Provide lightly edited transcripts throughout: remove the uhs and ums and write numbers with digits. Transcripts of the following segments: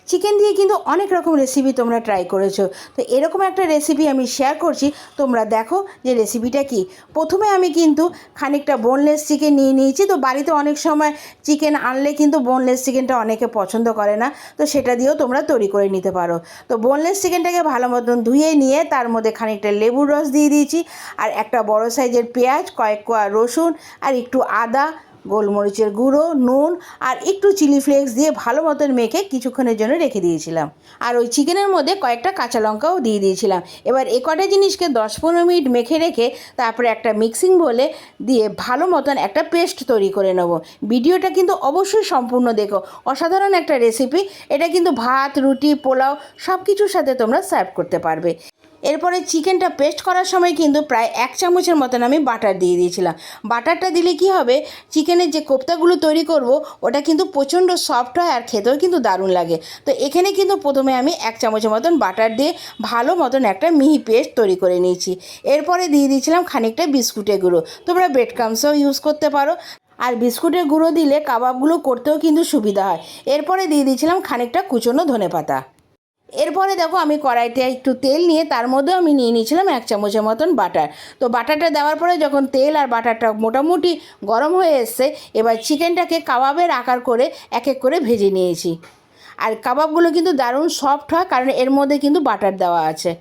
Chicken দিয়ে কিন্তু অনেক রকম রেসিপি তোমরা ট্রাই করেছো, তো এরকম একটা রেসিপি আমি শেয়ার করছি। তোমরা দেখো যে রেসিপিটা কি। প্রথমে আমি কিন্তু খানিকটা বোনলেস চিকেন নিয়ে নিয়েছি। তো বাড়িতে অনেক সময় চিকেন আনলে কিন্তু বোনলেস চিকেনটা অনেকে পছন্দ করে না, তো সেটা দিয়েও তোমরা তৈরি করে নিতে পারো। তো বোনলেস চিকেনটাকে ভালো মতন ধুয়ে নিয়ে তার মধ্যে খানিকটা লেবুর রস দিয়ে দিয়েছি, আর একটা বড় সাইজের পেঁয়াজ, কয়েক কোয়া রসুন, আর একটু আদা, গোলমরিচের গুঁড়ো, নুন আর একটু চিলি ফ্লেক্স দিয়ে ভালো মতন মেখে কিছুক্ষণের জন্য রেখে দিয়েছিলাম। আর ওই চিকেনের মধ্যে কয়েকটা কাঁচা লঙ্কাও দিয়ে দিয়েছিলাম। এবার এ কটা জিনিসকে 10-15 মিনিট মেখে রেখে তারপরে একটা মিক্সিং বোলে দিয়ে ভালো মতন একটা পেস্ট তৈরি করে নেব। ভিডিওটা কিন্তু অবশ্যই সম্পূর্ণ দেখো, অসাধারণ একটা রেসিপি। এটা কিন্তু ভাত, রুটি, পোলাও সব কিছুর সাথে তোমরা সার্ভ করতে পারবে। এরপরে চিকেনটা পেস্ট করার সময় কিন্তু প্রায় 1 চামচের মতন আমি বাটার দিয়ে দিয়েছিলাম। বাটারটা দিলে কি হবে, চিকেনের যে কোপ্তাগুলো তৈরি করব ওটা কিন্তু প্রচণ্ড সফট হয় আর খেতেও কিন্তু দারুণ লাগে। তো এখানে কিন্তু প্রথমে আমি 1 চামচের মতন বাটার দিয়ে ভালো মতন একটা মিহি পেস্ট তৈরি করে নিয়েছি। এরপরে দিয়ে দিয়েছিলাম খানিকটা বিস্কুটের গুঁড়ো, তোমরা ব্রেড ক্রাম্বসও ইউজ করতে পারো। আর বিস্কুটের গুঁড়ো দিলে কাবাবগুলো করতেও কিন্তু সুবিধা হয়। এরপরে দিয়ে দিয়েছিলাম খানিকটা কুচনো ধনেপাতা। এরপরে দেখো আমি কড়াইতে একটু তেল নিয়ে তার মধ্যেও আমি নিয়ে নিয়েছিলাম 1 চামচের মতন বাটার। তো বাটারটা দেওয়ার পরে যখন তেল আর বাটারটা মোটামুটি গরম হয়ে এসছে, এবার চিকেনটাকে কাবাবের আকার করে এক এক করে ভেজে নিয়েছি। আর কাবাবগুলো কিন্তু দারুণ সফট হয়, কারণ এর মধ্যে কিন্তু বাটার দেওয়া আছে।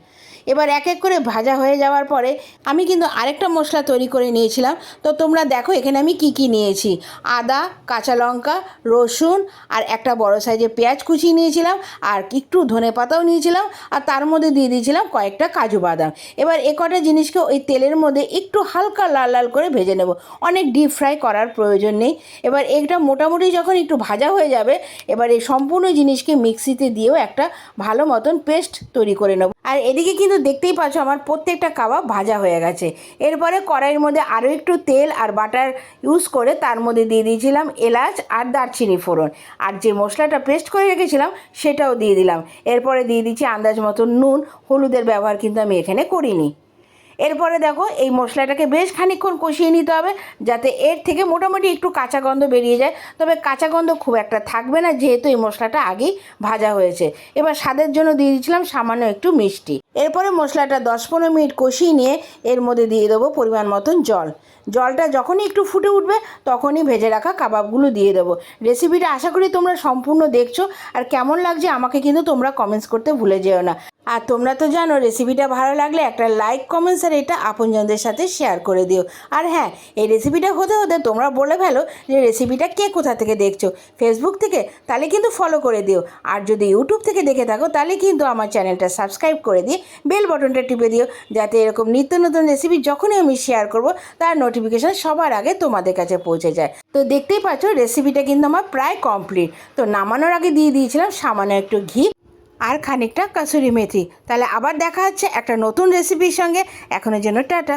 এবার এক এক করে ভাজা হয়ে যাওয়ার পরে আমি কিন্তু আরেকটা মশলা তৈরি করে নিয়েছিলাম। তো তোমরা দেখো এখানে আমি কি নিয়েছি। আদা, কাঁচা লঙ্কা, রসুন আর একটা বড় সাইজের পেঁয়াজ কুচিয়ে নিয়েছিলাম, আর একটু ধনেপাতাও নিয়েছিলাম, আর তার মধ্যে দিয়ে দিয়েছিলাম কয়েকটা কাজু বাদাম। এবার এ কটা জিনিসকে ওই তেলের মধ্যে একটু হালকা লাল লাল করে ভেজে নেব, অনেক ডিপ ফ্রাই করার প্রয়োজন নেই। এবার এটা মোটামুটি যখন একটু ভাজা হয়ে যাবে, এবার এই সম্পূর্ণ জিনিসকে মিক্সিতে দিয়েও একটা ভালো মতন পেস্ট তৈরি করে নেব। আর এদিকে কিন্তু দেখতেই পাচ্ছ আমার প্রত্যেকটা কাবাব ভাজা হয়ে গেছে। এরপরে কড়াইয়ের মধ্যে আরও একটু তেল আর বাটার ইউজ করে তার মধ্যে দিয়ে দিয়েছিলাম এলাচ আর দারচিনি ফোড়ন, আর যে মশলাটা পেস্ট করে রেখেছিলাম সেটাও দিয়ে দিলাম। এরপরে দিয়ে দিচ্ছি আন্দাজ মতন নুন, হলুদের ব্যবহার কিন্তু আমি এখানে করিনি। এরপরে দেখো এই মশলাটাকে বেশ খানিকক্ষণ কষিয়ে নিতে হবে, যাতে এর থেকে মোটামুটি একটু কাঁচা গন্ধ বেরিয়ে যায়। তবে কাঁচা গন্ধ খুব একটা থাকবে না, যেহেতু এই মশলাটা আগেই ভাজা হয়েছে। এবার স্বাদের জন্য দিয়ে দিয়েছিলাম সামান্য একটু মিষ্টি। এরপরে মশলাটা 10-15 মিনিট কষিয়ে নিয়ে এর মধ্যে দিয়ে দেবো পরিমাণ মতন জল। জলটা যখনই একটু ফুটে উঠবে তখনই ভেজে রাখা কাবাবগুলো দিয়ে দেবো। রেসিপিটা আশা করি তোমরা সম্পূর্ণ দেখছো, আর কেমন লাগছে আমাকে কিন্তু তোমরা কমেন্টস করতে ভুলে যেও না। আর তোমরা তো জানো রেসিপিটা ভালো লাগলে একটা লাইক, কমেন্টস আর এটা আপনজনদের সাথে শেয়ার করে দিও। আর হ্যাঁ, এই রেসিপিটা হতে হতে তোমরা বলে ফেলো যে রেসিপিটা কে কোথা থেকে দেখছো, ফেসবুক থেকে, তাহলে কিন্তু ফলো করে দিও। আর যদি ইউটিউব থেকে দেখে থাকো তাহলে কিন্তু আমার চ্যানেলটা সাবস্ক্রাইব করে দিয়ে বেল বাটনটা টিপে দিও, যাতে এরকম নিত্য নতুন রেসিপি যখনই আমি শেয়ার করব তার নোটিফিকেশান সবার আগে তোমাদের কাছে পৌঁছে যায়। তো দেখতেই পাচ্ছ রেসিপিটা কিন্তু আমার প্রায় কমপ্লিট। তো নামানোর আগে দিয়ে দিয়েছিলাম সামান্য একটু ঘি আর খানিকটা কাসুরি মেথি। তাহলে আবার দেখা হচ্ছে একটা নতুন রেসিপির সঙ্গে। এখনের জন্য টাটা।